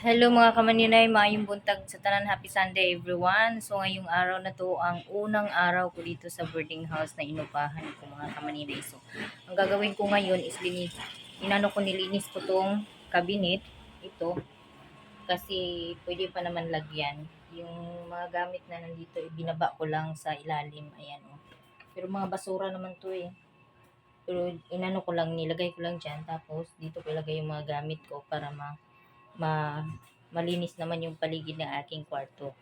Hello mga kamaninay, maayong buntag sa tanan. Happy Sunday everyone. So ngayong araw na to ang unang araw ko dito sa boarding house na inupahan ko mga kamaninay. So ang gagawin ko ngayon is nilinis ko tong cabinet ito kasi pwede pa naman lagyan. Yung mga gamit na nandito ibinaba ko lang sa ilalim. Ayan oh. Pero mga basura naman to eh. Pero ko lang, nilagay ko lang dyan. Tapos dito ko ilagay yung mga gamit ko para ma malinis naman yung paligid ng aking kwarto.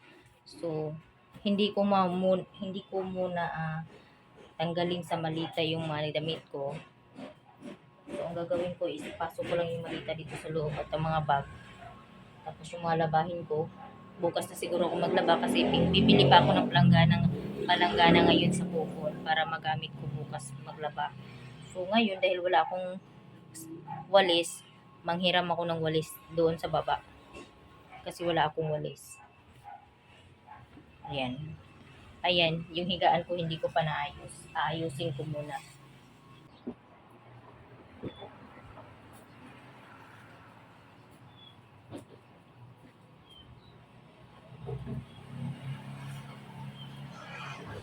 So, hindi ko muna tanggalin sa malita yung mga damit ko. So, ang gagawin ko is ipasok ko lang yung malita dito sa loob at ang mga bag. Tapos yung mga labahin ko, bukas na siguro ako maglaba kasi bibili pa ako ng palanggana ngayon sa Bukol para magamit ko bukas maglaba. So, ngayon dahil wala akong walis, manghiram ako ng walis doon sa baba kasi wala akong walis. Ayan. Ayan, yung higaan ko hindi ko pa naayos. Aayusin ko muna.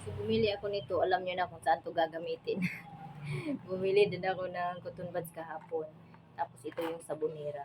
So, bumili ako nito. Alam nyo na kung saan to gagamitin. Bumili din ako ng cotton buds kahapon. Tapos ito yung sabonera.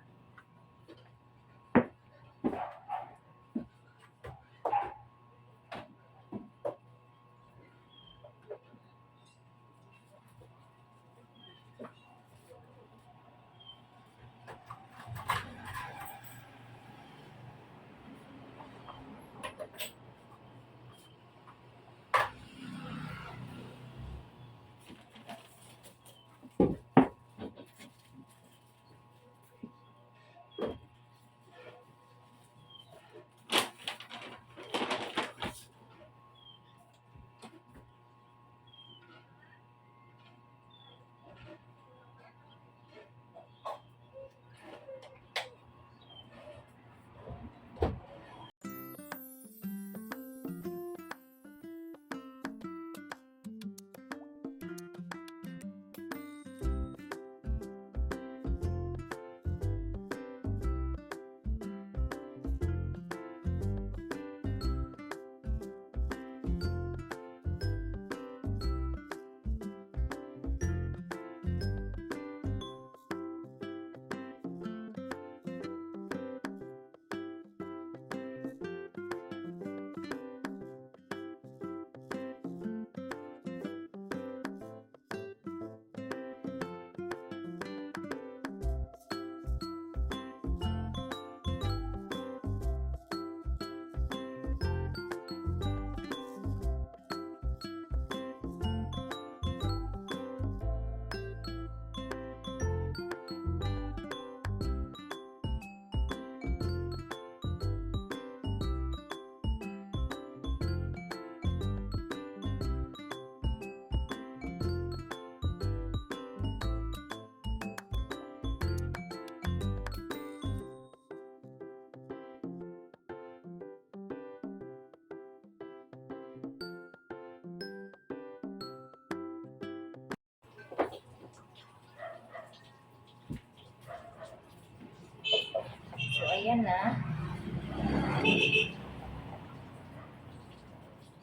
So, ayan na.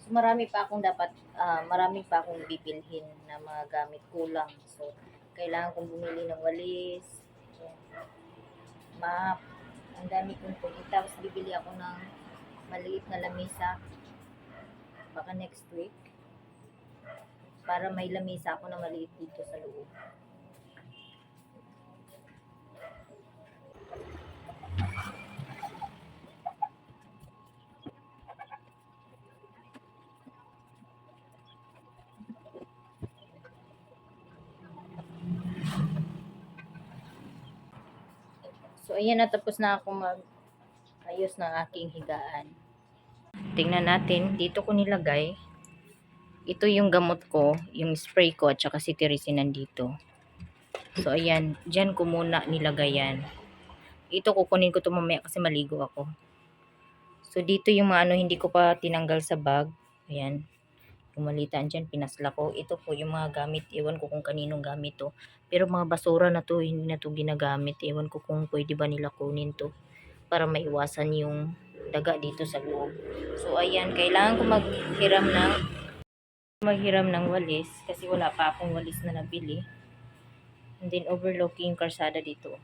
So, marami pa akong bibilhin na mga gamit kulang. So, kailangan kong bumili ng walis, map, ang dami kong pwede. Tapos, bibili ako ng maliit na lamisa, baka next week, para may lamisa ako na maliit dito sa loob. So, ayan na, tapos na ako mag-ayos ng aking higaan. Tingnan natin, dito ko nilagay. Ito yung gamot ko, yung spray ko, at saka si Teresi nandito. So, ayan, dyan ko muna nilagay yan. Ito, kukunin ko ito mamaya kasi maligo ako. So, dito yung mga hindi ko pa tinanggal sa bag. Ayan. Kumalitaan dyan, pinasla ko. Ito po yung mga gamit. Ewan ko kung kaninong gamit to. Pero mga basura na to, hindi na to ginagamit. Ewan ko kung pwede ba nila kunin to. para maiwasan yung daga dito sa loob. So ayan, kailangan ko maghiram ng walis kasi wala pa akong walis na nabili. And then overlooking yung karsada dito.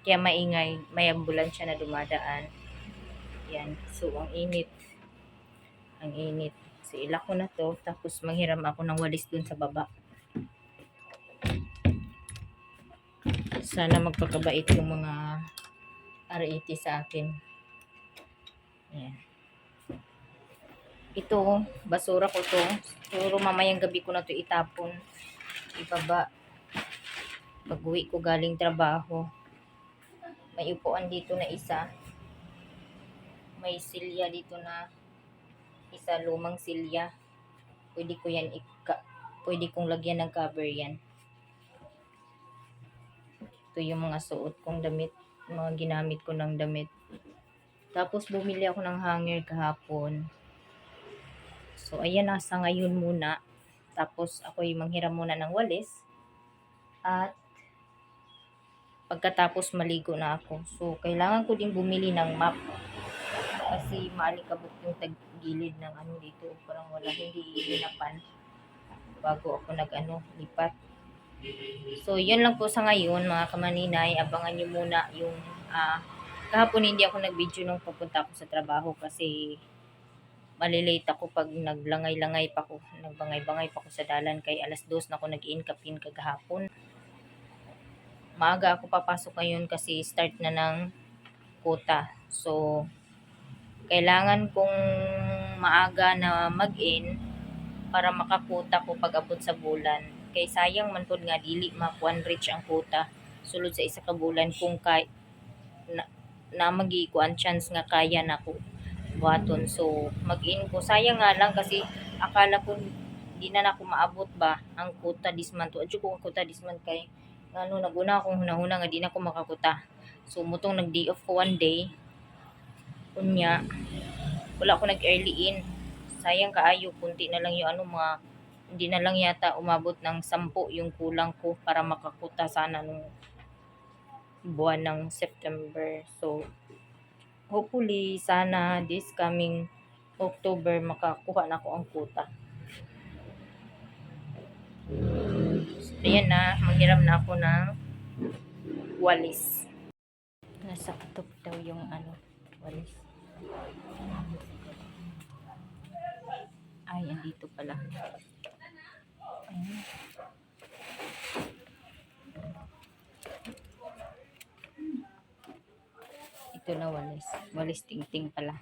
Kaya maingay, may ambulansya na dumadaan. Yan. So ang init. Ang init. So ilak ko na to, tapos manghiram ako ng walis dun sa baba. Sana magpakabait yung mga RAT sa akin. Yan. Ito, basura ko to. Siguro mamayang gabi ko na to itapon. Ibaba. Pag-uwi ko galing trabaho. May upuan dito na isa. May silya dito na isa, lumang silya. Pwede ko yan pwede kong lagyan ng cover yan. Ito yung mga suot kong damit, mga ginamit ko ng damit. Tapos bumili ako ng hanger kahapon. So ayan, nasa ngayon muna. Tapos ako yung manghiram muna ng walis. At pagkatapos maligo na ako. So kailangan ko din bumili ng map. Kasi maalikabok yung tagilid ng ano dito. Parang wala, hindi hinapan. Bago ako lipat. So yun lang po sa ngayon mga kamaninay. Abangan nyo muna yung kahapon hindi ako nag-video nung papunta ako sa trabaho kasi malilate ako pag nagbangay-bangay pa ako sa dalan kay alas 2 na ako nag-iinkapin kagahapon. Maaga ako papasok ngayon kasi start na ng quota. So kailangan kong maaga na mag-in para makakuta ko pag abot sa bulan. Kay sayang man pod nga dili makuan reach ang quota sulod sa isa ka bulan kung na magikuan chance nga kaya na ko buhaton. So mag-in ko, sayang nga lang kasi akala ko di na ako maabot ba ang quota this month. Adyo ko ang quota this month kay naguna akong hunahuna nga di na ko makakuta. So mutong nag-day off ko one day unya wala ko nag-early in. Sayang kaayo, kunti na lang yung mga hindi na lang yata umabot ng 10 yung kulang ko para makakuta sana nung buwan ng September. So hopefully sana this coming October makakuha na ako ang quota. So, ayan na, manghiram na ako ng walis. Nasa katop daw yung walis. Ay, andito pala. Ayan. Ito na walis. Walis tingting pala.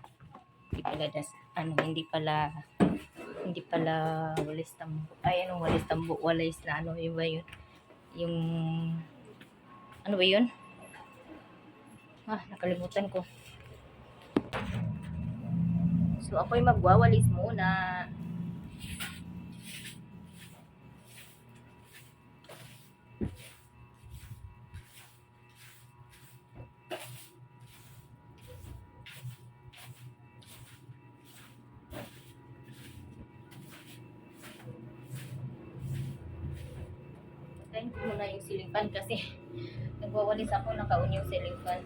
Hindi pala walis tambo. Ay, walis tambo? Walis na yun ba yun? Yung, ano ba yun? Nakalimutan ko. So, ako'y magwawalis muna. Tayin ko muna yung ceiling fan kasi nagwawalis ako, nakaon yung ceiling fan.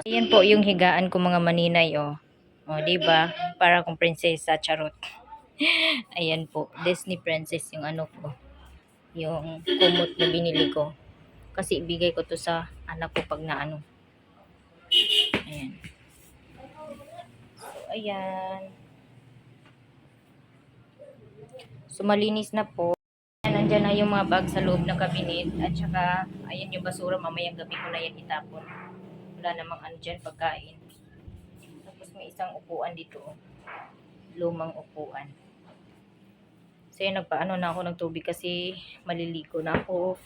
Ayan po yung higaan ko mga maninay, oh. Oh, diba? Para akong prinsesa, charot. Ayan po, Disney princess yung ko. Yung kumot na binili ko. Kasi ibigay ko to sa anak ko pag Ayan. So, ayan. So, malinis na po. Nandyan na yung mga bag sa loob ng kabinet. At saka, ayan yung basura. Mamayang gabi ko na yan itapon. Wala namang dyan pagkain. Tapos may isang upuan dito. Lumang upuan. So yun, nagpaano na ako ng tubig kasi maliligo na ako.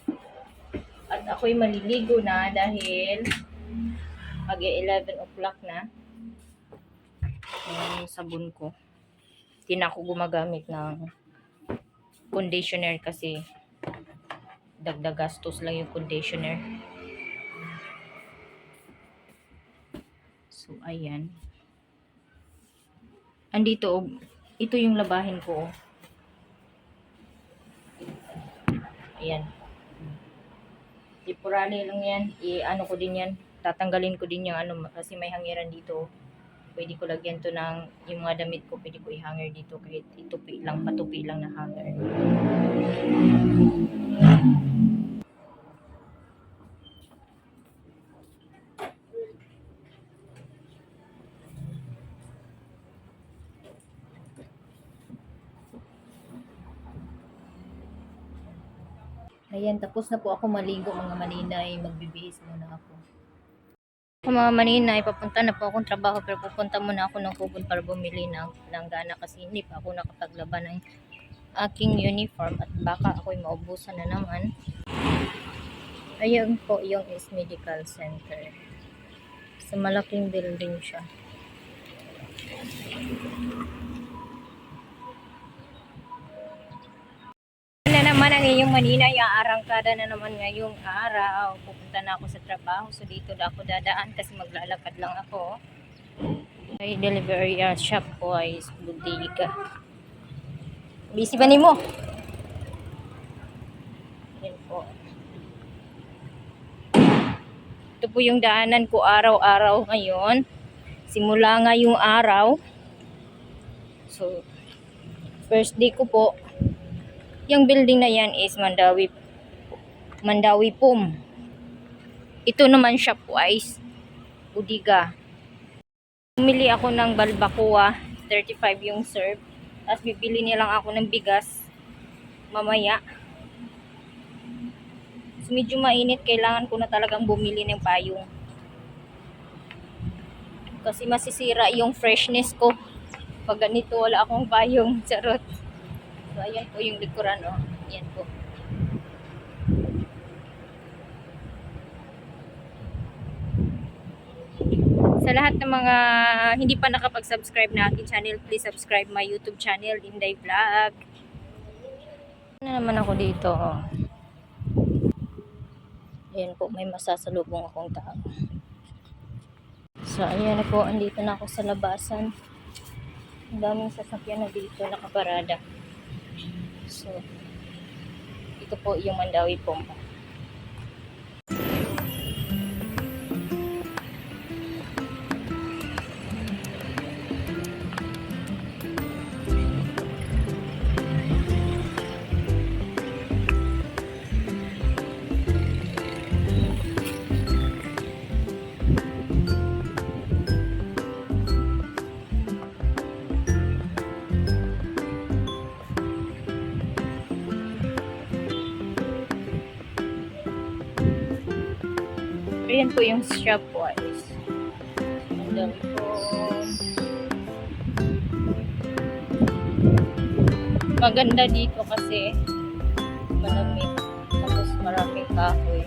At ako'y maliligo na dahil mag 11 o'clock na. Yung sabon ko. Hindi na ako gumagamit ng conditioner kasi dagdag gastos lang yung conditioner. So, ayan. Andito, oh, ito yung labahin ko. Ayan. Temporary lang yan. I-ano ko din yan. Tatanggalin ko din yung ano, kasi may hangiran dito. Pwede ko lagyan to ng, yung mga damit ko, pwede ko i-hanger dito. Kahit itupi lang, patupi lang na hanger. Ayan, tapos na po ako maligo mga maninay. Magbibihis muna ako. Mga maninay, papunta na po akong trabaho pero pupunta muna ako ng Kubon para bumili ng langgana kasi hindi pa ako nakapaglaban ng aking uniform at baka ako'y maubusan na naman. Ayun po yung is medical center. Sa malaking building siya. Na naman ang iyong manina, yung arangkada na naman ngayong araw. Pupunta na ako sa trabaho, so dito na ako dadaan kasi maglalakad lang ako. Ay, delivery shop po ay bodega. Busy ba ni mo? Yan po. Ito po yung daanan ko araw-araw ngayon. Simula ngayong araw. So, first day ko po. Yung building na yan is Mandawi Pum. Ito naman shop wise bodega. Bumili ako ng balbacoa, 35 yung serve. Tapos bibili nilang ako ng bigas mamaya. So, medyo mainit, kailangan ko na talagang bumili ng payong. Kasi masisira yung freshness ko. Pag ganito wala akong payong, charot. So, ayan po yung likuran, oh. Ayan po. Sa lahat ng mga hindi pa nakapag-subscribe na aking channel, please subscribe my YouTube channel, Inday Vlog. Ano naman ako dito, oh. Ayan po, may masasalubong akong tao. So, ayan na po, andito na ako sa labasan. Ang daming sasakyan na dito, nakaparada. So, ito po yung Mandawi Pum. Ayan po yung shop wise. Ang dami po. Maganda dito kasi malamig. Tapos maraming kahoy.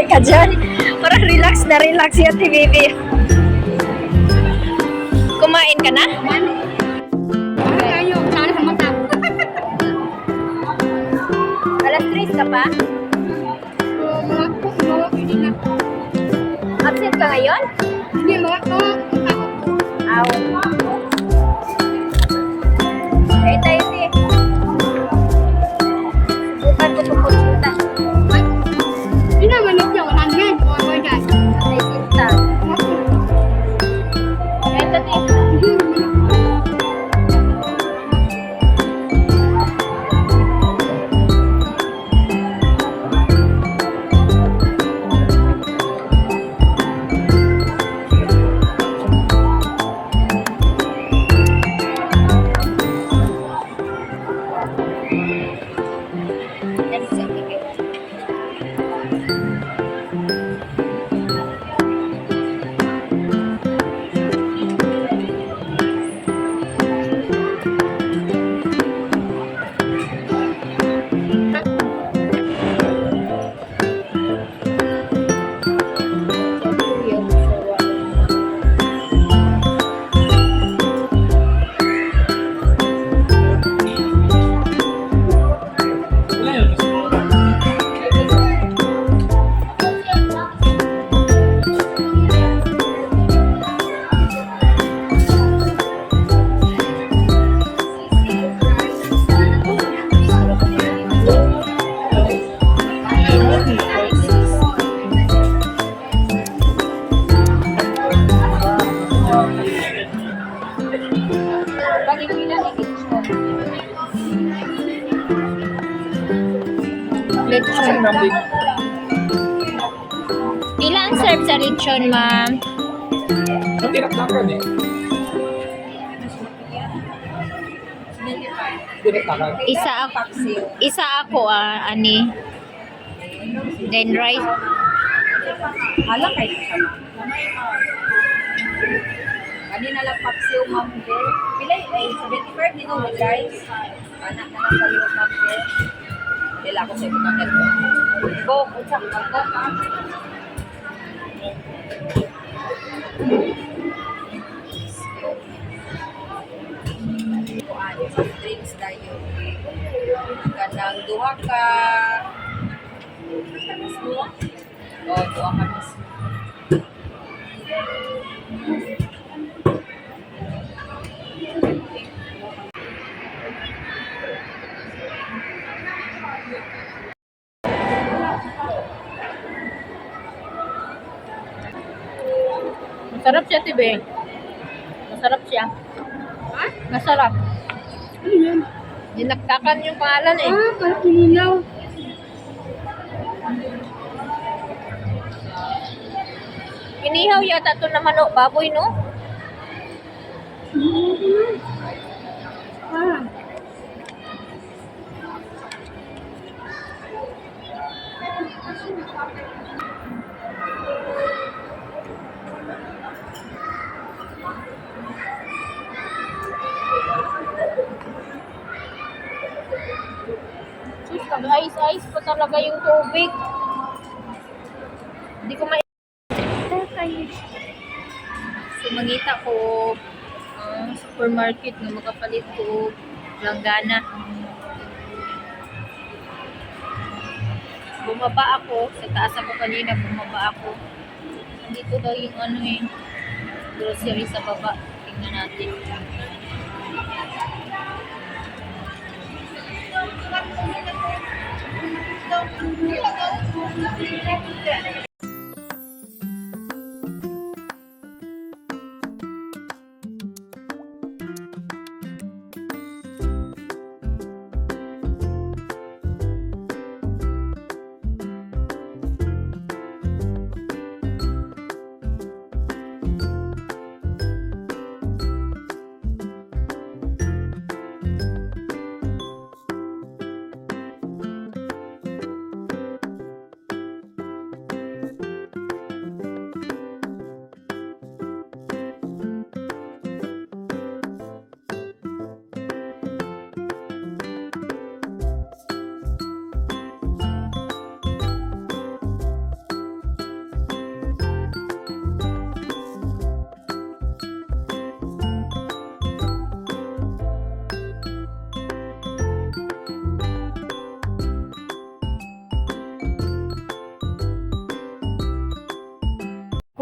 ka dyan. Parang relax na relax yan si Bibi. Kumain ka na? Kayo, sana sa mata. Alas 3 ka pa? Mga po, mga pwede na. Absent ka ngayon? Hindi, mga po. Aw. Kaya tayo si. Bukan ko pupunta. Hindi naman ito, 100. Mga po dyan. Ay, sinta. Kaya tayo. Yan sa Bibi. Lechon. Ilang serve sa lechon, ma'am? Tinaktakan eh. Tinaktakan. Isa ako, ani. Then rice. Hala kayo sama. Kanina lang papsiw, ma'am. Pilay, ay 75 din ako, guys. Anak na lang sa liwag, ma'am. Dila ako sa ibang ganito. Go, utsak, go. Kuan, sa drinks tayo. Kanang duha ka. O, duha ka mismo. Masarap siya, Tibe. Masarap siya. Ha? Masarap. Ano yan? Dinaktakan yung pangalan eh. Ah, parang kinilaw. Inihaw yata ito na manok, baboy, no? Ah. Sus, nag-ice-ice pa talaga yung tubig. Hindi ko sumangita ko ang supermarket na makapalit ko langgana. Bumaba ako. Sa taas ako kanina, bumaba ako. Dito daw yung ano eh, grocery sa baba. Tingnan natin.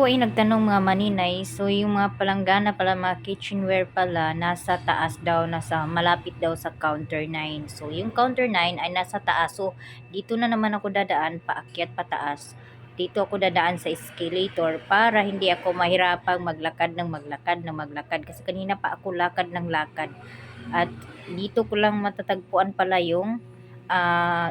Ako ay nagtanong mga maninay, so yung mga palanggana pala, mga kitchenware pala, nasa taas daw, nasa malapit daw sa counter 9. So yung counter 9 ay nasa taas, so dito na naman ako dadaan, paakyat pataas. Dito ako dadaan sa escalator para hindi ako mahirapang maglakad ng maglakad kasi kanina pa ako lakad ng lakad. At dito ko lang matatagpuan pala yung ah,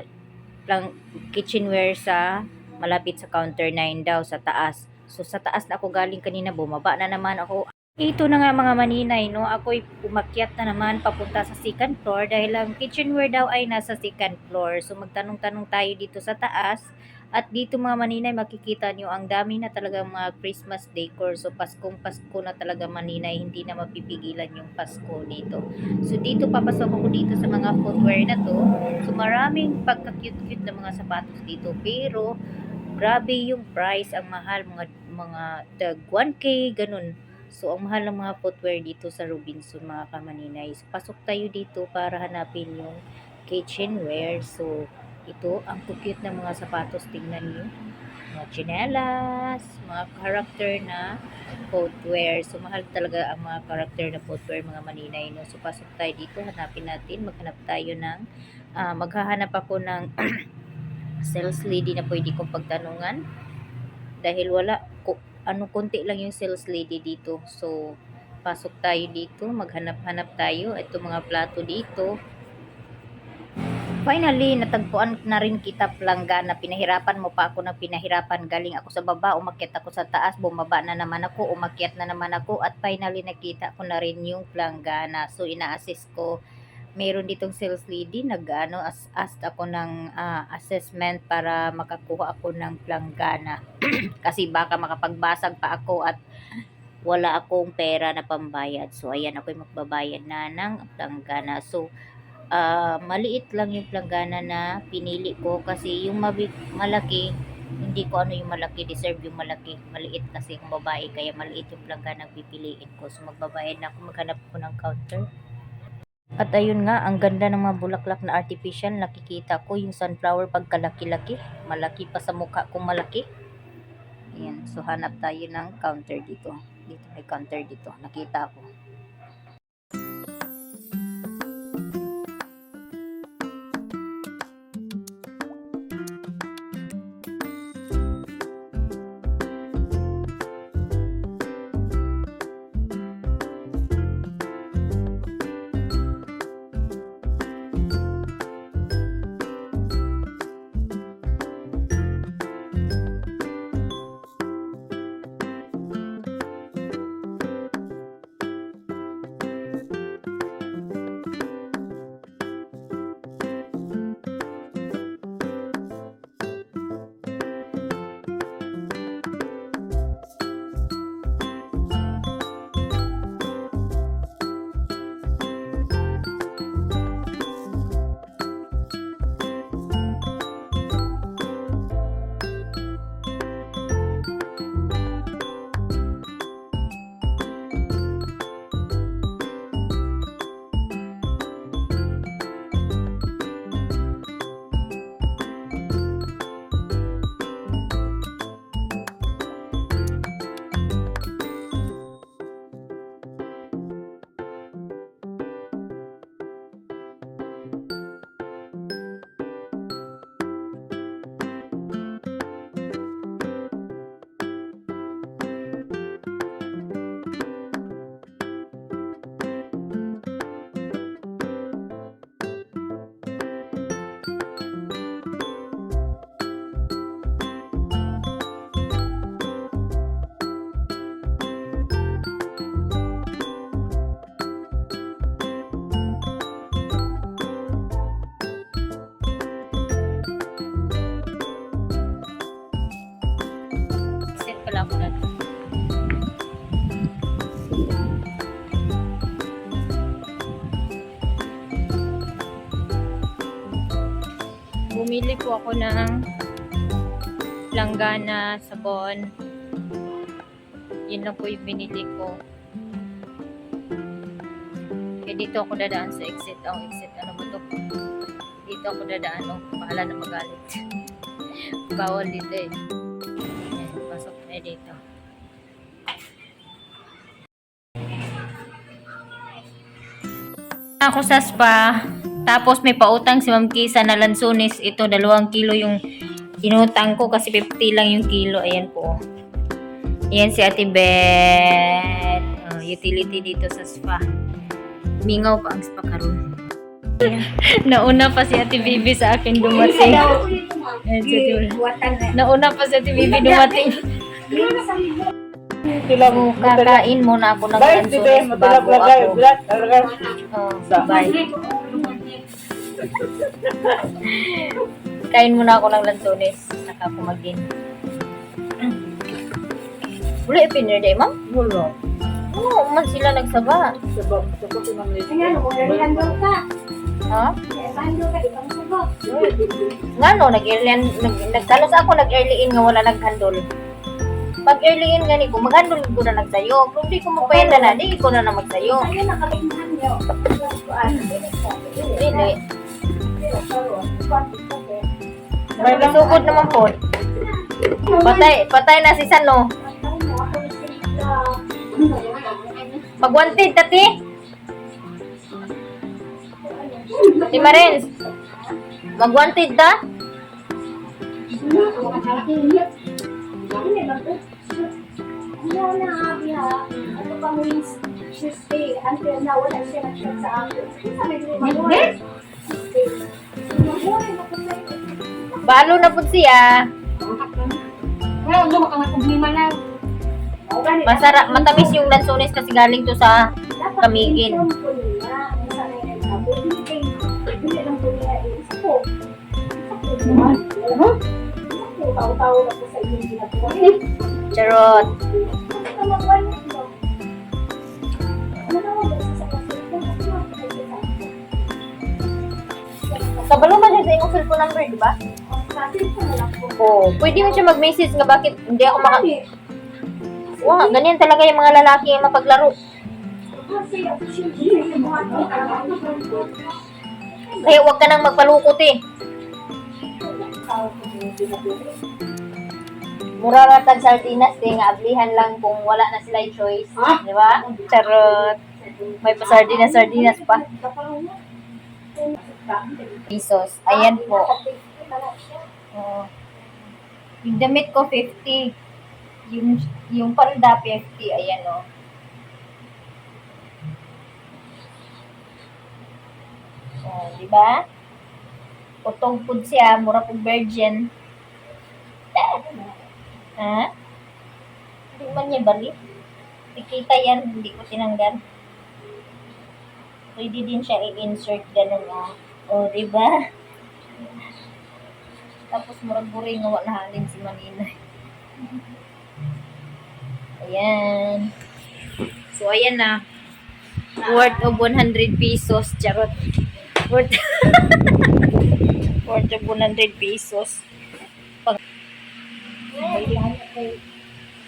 kitchenware sa malapit sa counter 9 daw sa taas. So sa taas na ako galing kanina, bumaba na naman ako. Ito na nga mga maninay, no? Ako'y umakyat na naman papunta sa second floor dahil ang kitchenware daw ay nasa second floor. So magtanong-tanong tayo dito sa taas. At dito mga maninay, makikita nyo ang dami na talaga mga Christmas decor. So Paskong Pasko na talaga maninay, hindi na mapipigilan yung Pasko dito. So dito papasok ako dito sa mga footwear na to. So maraming pagka-cute-cute na mga sapatos dito. Pero grabe yung price, ang mahal, mga tag 1K, ganun. So, ang mahal ng mga footwear dito sa Robinson, mga kamaninay. So, pasok tayo dito para hanapin yung kitchenware. So, ito, ang cute ng mga sapatos, tingnan nyo. Mga tsinelas, mga character na footwear. So, mahal talaga ang mga character na footwear, mga maninay. No? So, pasok tayo dito, hanapin natin. Maghahanap ako ng sales lady na pwede kong pagtanungan dahil konti lang yung sales lady dito. So pasok tayo dito, maghanap-hanap tayo. Ito mga plato dito. Finally, natagpuan na rin kita palanggana. Pinahirapan mo pa ako ng pinahirapan. Galing ako sa baba, umakyat ako sa taas, bumaba na naman ako, umakyat na naman ako, at finally nakita ko na rin yung palanggana. So ina-assist ko, meron ditong sales lady, ask ako ng assessment para makakuha ako ng planggana. Kasi baka makapagbasag pa ako at wala akong pera na pambayad. So ayan, ako'y magbabayad na ng planggana. So maliit lang yung planggana na pinili ko kasi yung malaki, hindi ko ano yung malaki, deserve yung malaki. Maliit kasi yung babae, kaya maliit yung planggana ang pipiliin ko. So magbabayad na ako, maghanap ko ng counter. At ayun nga, ang ganda ng mga bulaklak na artificial. Nakikita ko yung sunflower pagkalaki-laki. Malaki pa sa mukha kung malaki. Ayan, so hanap tayo ng counter dito. Dito may counter dito. Nakita ko. Pala ako na. Bumili po ako ng langgana, sabon. Yun lang po yung binili ko. Kaya dito ako dadaan sa exit. Exit, ano ba to? Dito ako dadaan. Bahala na magalit. Bawal dito eh. Pasok na dito. Ako sa spa. Tapos may pautang si Ma'am Kisa na lansones. Ito, 2 kilo yung inutang ko kasi 50 lang yung kilo. Ayan po. Ayan si Ate Beth. Utility dito sa spa. Mingaw pa ang spa karon. Nauna pa si Ate Bibi sa akin dumating. Ayan si Ate Bibi. Nauna pa si Ate Bibi dumating. So, kakain muna ako ng lansones bago ako. Bye. Kain muna ako ng lansones. Saka ako mag-din. Wala ipinir day, ma'am? Wala. Oo, man sila nagsaba. Sabab ko nang lito. Ha? Nga no, nagkalos ako nag-early in nga wala nag-handle. Pag early in gani ko, mag-handle ko na nagsayo. Kung di ko magpayanda na, di ko na magsayo. Really? May sugod naman po. Patay na si Sano. Mag-wanted, tati. Si Marens. Mag-wanted ta? Balo na po siya. Masarap, matamis yung lansones kasi galing to sa Kamigin. Charot. Kabalo man siya sa imong cellphone number, di ba? Oo. Pwede mo siya mag-message nga bakit hindi ako Wow, ganyan talaga yung mga lalaki yung mapaglaro. Kaya huwag ka nang magpalukot eh. Mura ratag sardinas eh, nga ablihan lang kung wala na sila yung choice. Di ba? Charot. May pa sardinas pa. Pesos. Ayan po. Yung damit ko 50. Yung panda 50. Ayan o. Di ba? Utong food siya, mura pong virgin. Ha? Hindi man niya balik. Ikita yan, hindi ko tinanggal. Pwede din siya i-insert ganun di ba? Tapos murag-buring nga na halin si Maninay. Ayan. So, ayan na. Worth of 100 pesos. Charot. Worth of 100 pesos.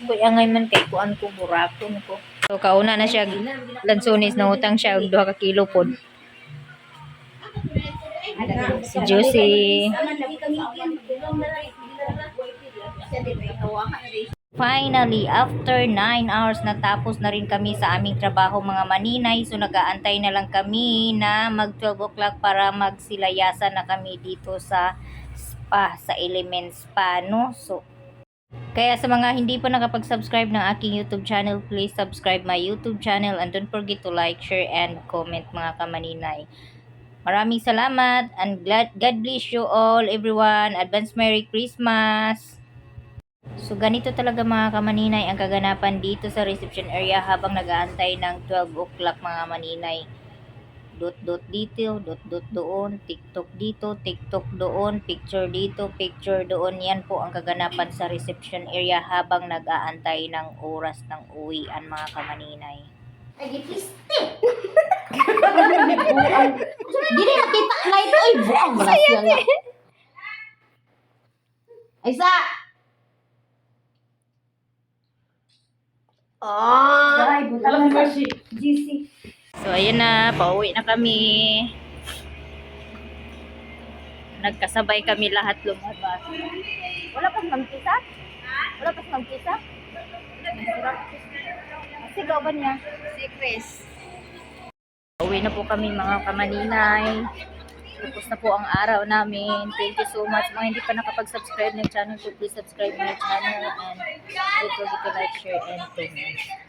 Kuya ngay man kay kuan ko burakon ko. So kauna na siya lansones na utang siya og 2 ka kilo pod. Si Josie. Finally, after 9 hours natapos na rin kami sa aming trabaho mga maninay. So nag-aantay na lang kami na mag 12 o'clock para magsilayasan na kami dito sa spa, sa Element Spa, no? So kaya sa mga hindi pa nakapag-subscribe ng aking YouTube channel, please subscribe my YouTube channel and don't forget to like, share, and comment mga kamaninay. Maraming salamat and God bless you all everyone. Advance Merry Christmas! So ganito talaga mga kamaninay ang kaganapan dito sa reception area habang nag-aantay ng 12 o'clock mga maninay. Dot dito, dot doon, TikTok dito, TikTok doon, picture dito, picture doon. Yan po ang kaganapan sa reception area habang nag-aantay ng oras ng uwian mga kamaninay. Ay, gipiste! Dili nakita light oy, buang wala siya nga. Ay sa. Ay, buta ba si GC? So ayan na, pauwi na kami. Nagkasabay kami lahat lumabas. Wala pa magkisa? Wala pa magkisa? Sigaw ba niya? Si Chris. Pauwi na po kami mga kamaninay. Tapos na po ang araw namin. Thank you so much. Mga hindi pa nakapag-subscribe ng channel ko, please subscribe my channel and don't forget to like, share, and comment.